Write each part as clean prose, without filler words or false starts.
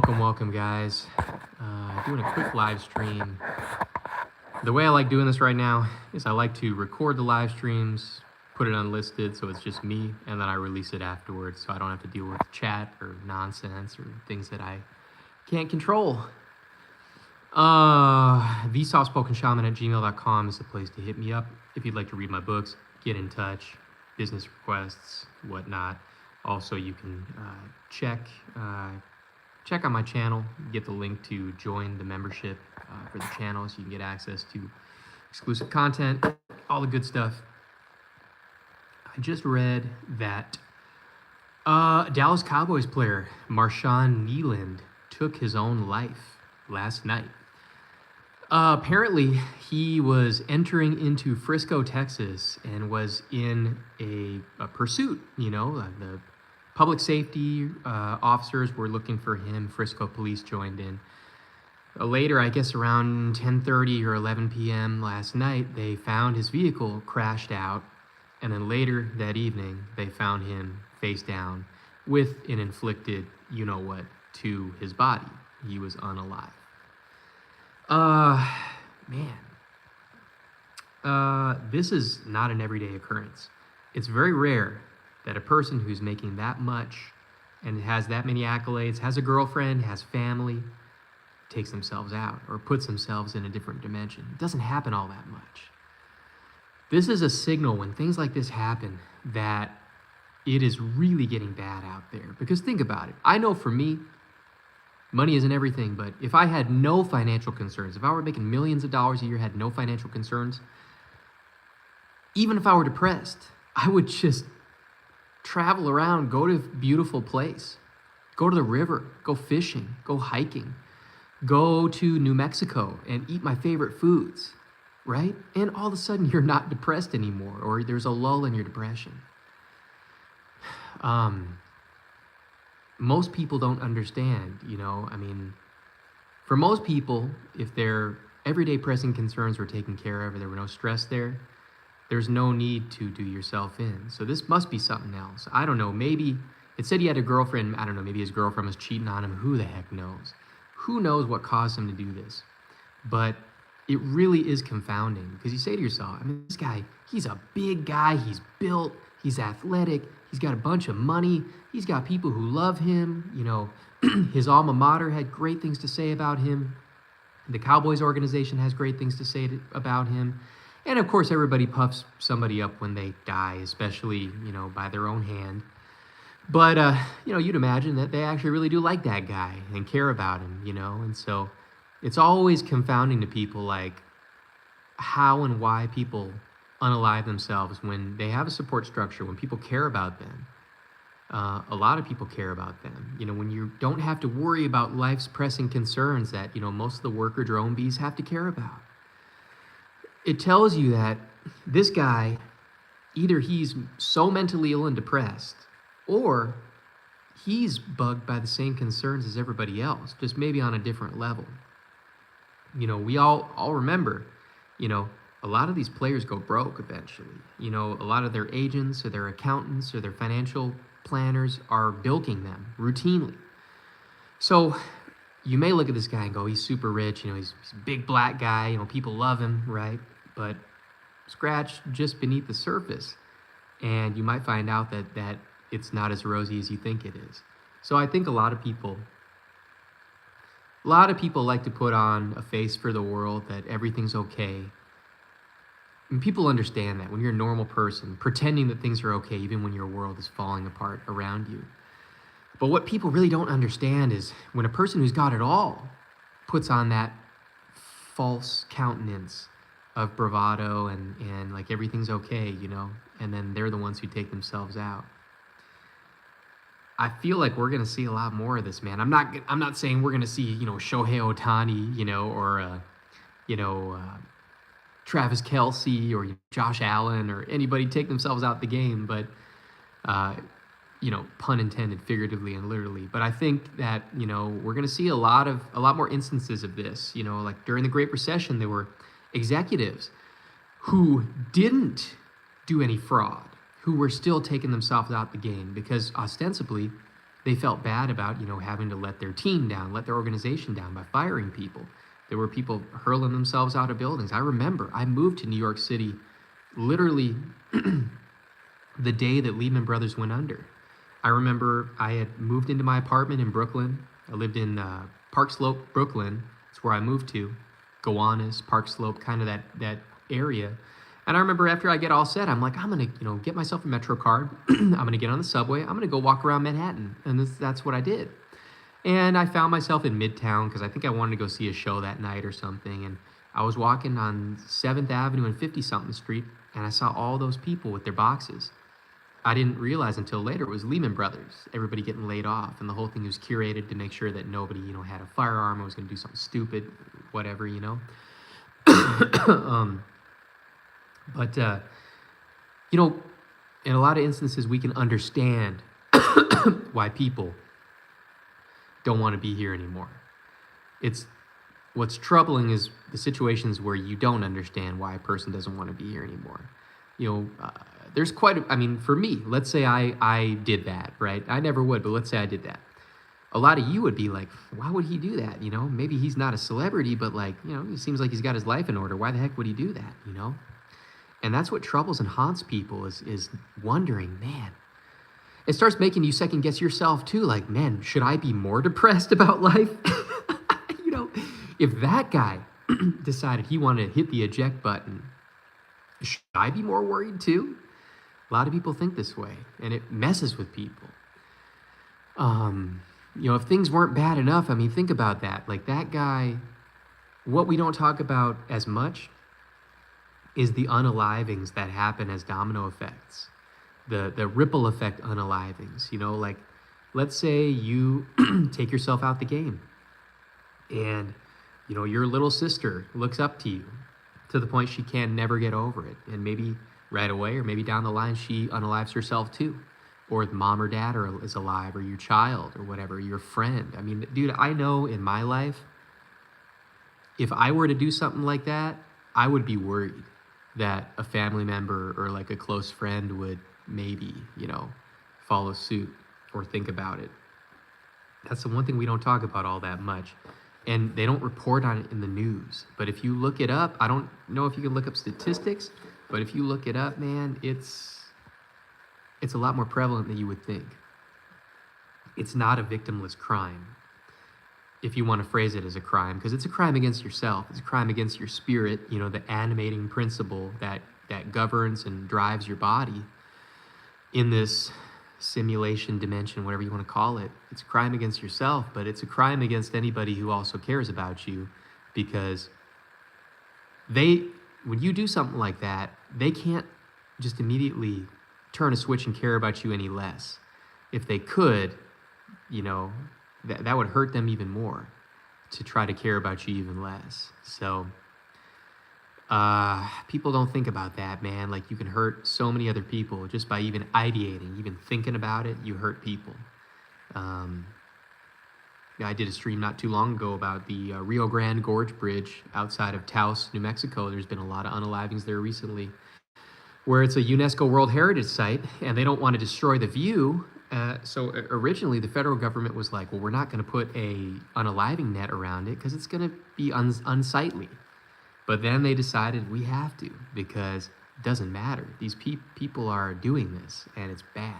Welcome, guys. Doing a quick live stream. The way I like doing this right now is I like to record the live streams, put it unlisted so it's just me, and then I release it afterwards so I don't have to deal with chat or nonsense or things that I can't control. Thesoftspokenshaman@gmail.com is the place to hit me up if you'd like to read my books, get in touch, business requests, whatnot. Also, you can check on my channel, get the link to join the membership for the channel so you can get access to exclusive content, all the good stuff. I just read that Dallas Cowboys player Marshawn Kneeland took his own life last night. Apparently, he was entering into Frisco, Texas, and was in a pursuit. The public safety officers were looking for him. Frisco police joined in. Later, I guess around 10:30 or 11 p.m. last night, they found his vehicle crashed out. And then later that evening, they found him face down with an inflicted you-know-what to his body. He was unalive. This is not an everyday occurrence. It's very rare that a person who's making that much and has that many accolades, has a girlfriend, has family, takes themselves out or puts themselves in a different dimension. It doesn't happen all that much. This is a signal when things like this happen that it is really getting bad out there. Because think about it. I know for me, money isn't everything, but if I had no financial concerns, if I were making millions of dollars a year, had no financial concerns, even if I were depressed, I would just travel around, go to a beautiful place, go to the river, go fishing, go hiking, go to New Mexico and eat my favorite foods, right? And all of a sudden you're not depressed anymore, or there's a lull in your depression. Most people don't understand, for most people, if their everyday pressing concerns were taken care of or there were no stress there, there's no need to do yourself in. So this must be something else. I don't know, maybe it said he had a girlfriend. I don't know, maybe his girlfriend was cheating on him. Who the heck knows? Who knows what caused him to do this? But it really is confounding because you say to yourself, this guy, he's a big guy, he's built, he's athletic, he's got a bunch of money, he's got people who love him, his alma mater had great things to say about him. The Cowboys organization has great things to say about him. And of course, everybody puffs somebody up when they die, especially, by their own hand. But, you'd imagine that they actually really do like that guy and care about him, And so it's always confounding to people, like, how and why people unalive themselves when they have a support structure, when people care about them. A lot of people care about them. When you don't have to worry about life's pressing concerns that, most of the worker drone bees have to care about. It tells you that this guy, either he's so mentally ill and depressed, or he's bugged by the same concerns as everybody else, just maybe on a different level. We all remember, a lot of these players go broke eventually. A lot of their agents or their accountants or their financial planners are bilking them routinely. So you may look at this guy and go, he's super rich, he's a big black guy, people love him, right? But scratch just beneath the surface, and you might find out that it's not as rosy as you think it is. So I think a lot of people like to put on a face for the world that everything's okay. And people understand that when you're a normal person, pretending that things are okay even when your world is falling apart around you. But what people really don't understand is when a person who's got it all puts on that false countenance of bravado and like everything's okay, and then they're the ones who take themselves out. I feel like we're gonna see a lot more of this, man. I'm not saying we're gonna see, Shohei Ohtani, or Travis Kelce or Josh Allen or anybody take themselves out the game, but pun intended, figuratively and literally. But I think that, we're gonna see a lot more instances of this. Like during the Great Recession, there were executives who didn't do any fraud, who were still taking themselves out the game because ostensibly they felt bad about, having to let their team down, let their organization down by firing people. There were people hurling themselves out of buildings. I remember I moved to New York City literally the day that Lehman Brothers went under. I remember I had moved into my apartment in Brooklyn. I lived in Park Slope, Brooklyn. That's where I moved to. Gowanus, Park Slope, kind of that area. And I remember after I get all set, I'm like, I'm going to, get myself a Metro card. I'm going to get on the subway. I'm going to go walk around Manhattan. And that's what I did. And I found myself in Midtown because I think I wanted to go see a show that night or something. And I was walking on 7th Avenue and 50-something Street, and I saw all those people with their boxes. I didn't realize until later it was Lehman Brothers, everybody getting laid off, and the whole thing was curated to make sure that nobody, had a firearm or was going to do something stupid, whatever, But, in a lot of instances, we can understand why people don't want to be here anymore. What's troubling is the situations where you don't understand why a person doesn't want to be here anymore. There's for me, let's say I did that, right? I never would, but let's say I did that. A lot of you would be like, why would he do that? Maybe he's not a celebrity, but he seems like he's got his life in order. Why the heck would he do that? And that's what troubles and haunts people is wondering, man. It starts making you second guess yourself too. Like, man, should I be more depressed about life? If that guy decided he wanted to hit the eject button, should I be more worried too? A lot of people think this way, and it messes with people. If things weren't bad enough, think about that. Like that guy, what we don't talk about as much is the unalivings that happen as domino effects, the ripple effect unalivings. Like let's say you take yourself out the game, and your little sister looks up to you to the point she can never get over it, and maybe right away or maybe down the line she unalives herself too, or the mom or dad is alive, or your child or whatever, your friend. Dude, I know in my life, if I were to do something like that, I would be worried that a family member or like a close friend would maybe, follow suit or think about it. That's the one thing we don't talk about all that much. And they don't report on it in the news. But if you look it up, I don't know if you can look up statistics, but if you look it up, man, it's a lot more prevalent than you would think. It's not a victimless crime, if you want to phrase it as a crime, because it's a crime against yourself. It's a crime against your spirit, the animating principle that governs and drives your body in this simulation dimension, whatever you want to call it. It's a crime against yourself, but it's a crime against anybody who also cares about you, because when you do something like that, they can't just immediately turn a switch and care about you any less. If they could, that would hurt them even more to try to care about you even less. So people don't think about that, man. Like, you can hurt so many other people just by even ideating, even thinking about it. You hurt people. I did a stream not too long ago about the Rio Grande Gorge Bridge outside of Taos, New Mexico. There's been a lot of unalivings there recently, where it's a UNESCO World Heritage Site, and they don't want to destroy the view. So originally, the federal government was like, well, we're not going to put a unaliving net around it because it's going to be unsightly. But then they decided we have to, because it doesn't matter. These people are doing this, and it's bad.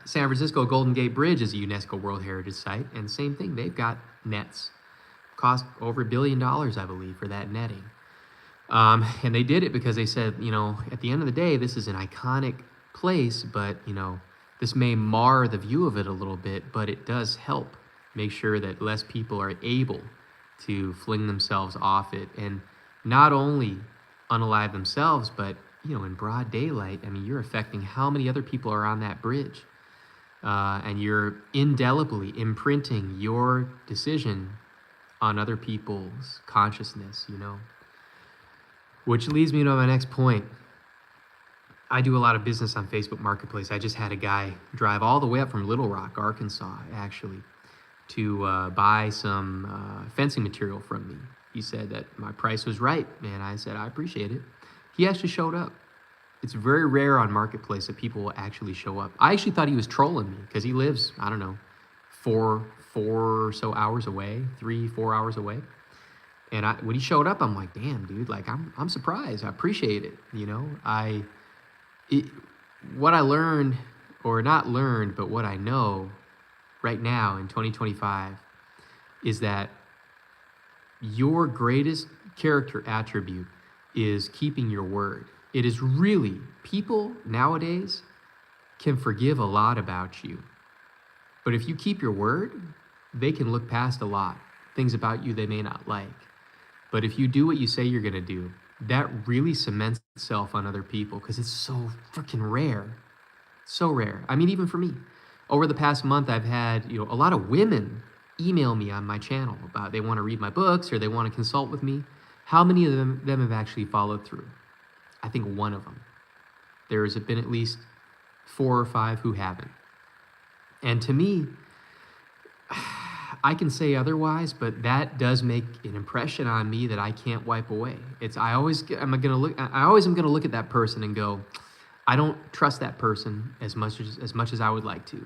San Francisco Golden Gate Bridge is a UNESCO World Heritage Site, and same thing, they've got nets. Cost over $1 billion, I believe, for that netting. And they did it because they said, at the end of the day, this is an iconic place, but, this may mar the view of it a little bit, but it does help make sure that less people are able to fling themselves off it, and not only unalive themselves, but, in broad daylight, you're affecting how many other people are on that bridge. And you're indelibly imprinting your decision on other people's consciousness, Which leads me to my next point. I do a lot of business on Facebook Marketplace. I just had a guy drive all the way up from Little Rock, Arkansas, actually, to buy some fencing material from me. He said that my price was right, and I said, I appreciate it. He actually showed up. It's very rare on Marketplace that people will actually show up. I actually thought he was trolling me because he lives, I don't know, four or so hours away, 3-4 hours away. And when he showed up, I'm like, damn, dude, like I'm surprised. I appreciate it. You know, what I learned, or not learned, but what I know right now in 2025 is that your greatest character attribute is keeping your word. It is really, people nowadays can forgive a lot about you. But if you keep your word, they can look past a lot, things about you they may not like. But if you do what you say you're gonna do, that really cements itself on other people because it's so freaking rare. So rare. I mean, even for me. Over the past month, I've had, you know, a lot of women email me on my channel about they want to read my books or they want to consult with me. How many of them have actually followed through? I think one of them. There's been at least 4 or 5 who haven't. And to me, I can say otherwise, but that does make an impression on me that I can't wipe away. I always am gonna look at that person and go, I don't trust that person as much as I would like to.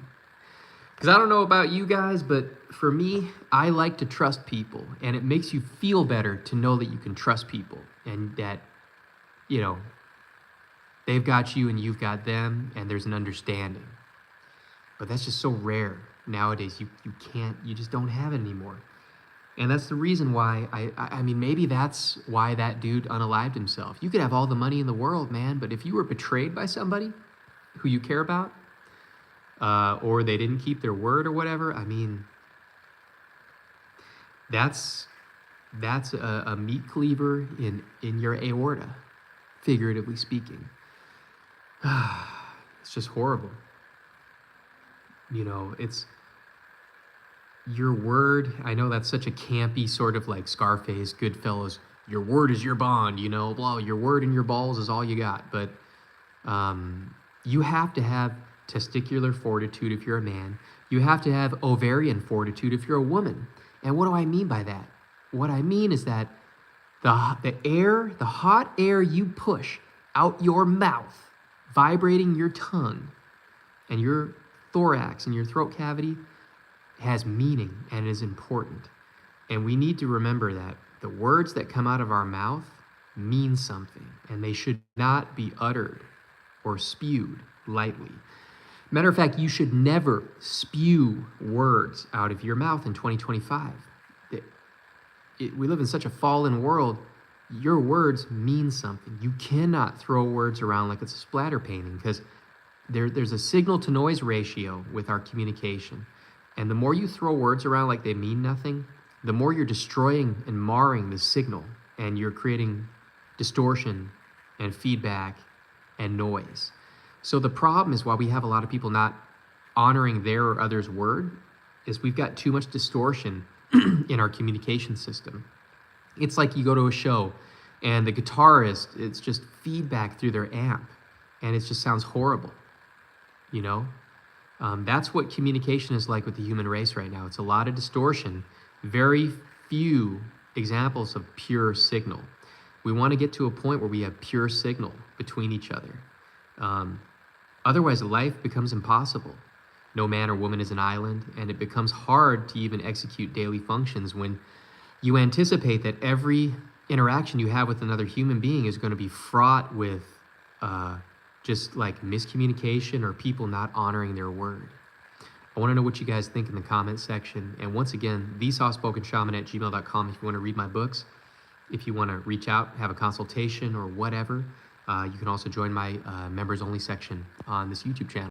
Because I don't know about you guys, but for me, I like to trust people, and it makes you feel better to know that you can trust people and that, you know, they've got you and you've got them, and there's an understanding. But that's just so rare nowadays. You just don't have it anymore. And that's the reason why I mean, maybe that's why that dude unalived himself. You could have all the money in the world, man, but if you were betrayed by somebody who you care about, or they didn't keep their word or whatever, I mean, that's a meat cleaver in your aorta, figuratively speaking. It's just horrible. You know, it's your word. I know that's such a campy sort of like Scarface, Goodfellas. Your word is your bond, you know, blah, your word and your balls is all you got. But you have to have testicular fortitude if you're a man. You have to have ovarian fortitude if you're a woman. And what do I mean by that? What I mean is that the hot air you push out your mouth, vibrating your tongue and your thorax and your throat cavity, has meaning and is important. And we need to remember that the words that come out of our mouth mean something, and they should not be uttered or spewed lightly. Matter of fact, you should never spew words out of your mouth in 2025. We live in such a fallen world. Your words mean something. You cannot throw words around like it's a splatter painting, because there's a signal to noise ratio with our communication. And the more you throw words around like they mean nothing, the more you're destroying and marring the signal, and you're creating distortion and feedback and noise. So the problem is why we have a lot of people not honoring their or others' word is we've got too much distortion in our communication system. It's like you go to a show and the guitarist, it's just feedback through their amp, and it just sounds horrible. You know, that's what communication is like with the human race right now. It's a lot of distortion, very few examples of pure signal. We want to get to a point where we have pure signal between each other. Otherwise, life becomes impossible. No man or woman is an island, and it becomes hard to even execute daily functions when you anticipate that every interaction you have with another human being is going to be fraught with just like miscommunication or people not honoring their word. I want to know what you guys think in the comment section. And once again, thesoftspokenshaman@gmail.com if you want to read my books. If you want to reach out, have a consultation or whatever, you can also join my members only section on this YouTube channel.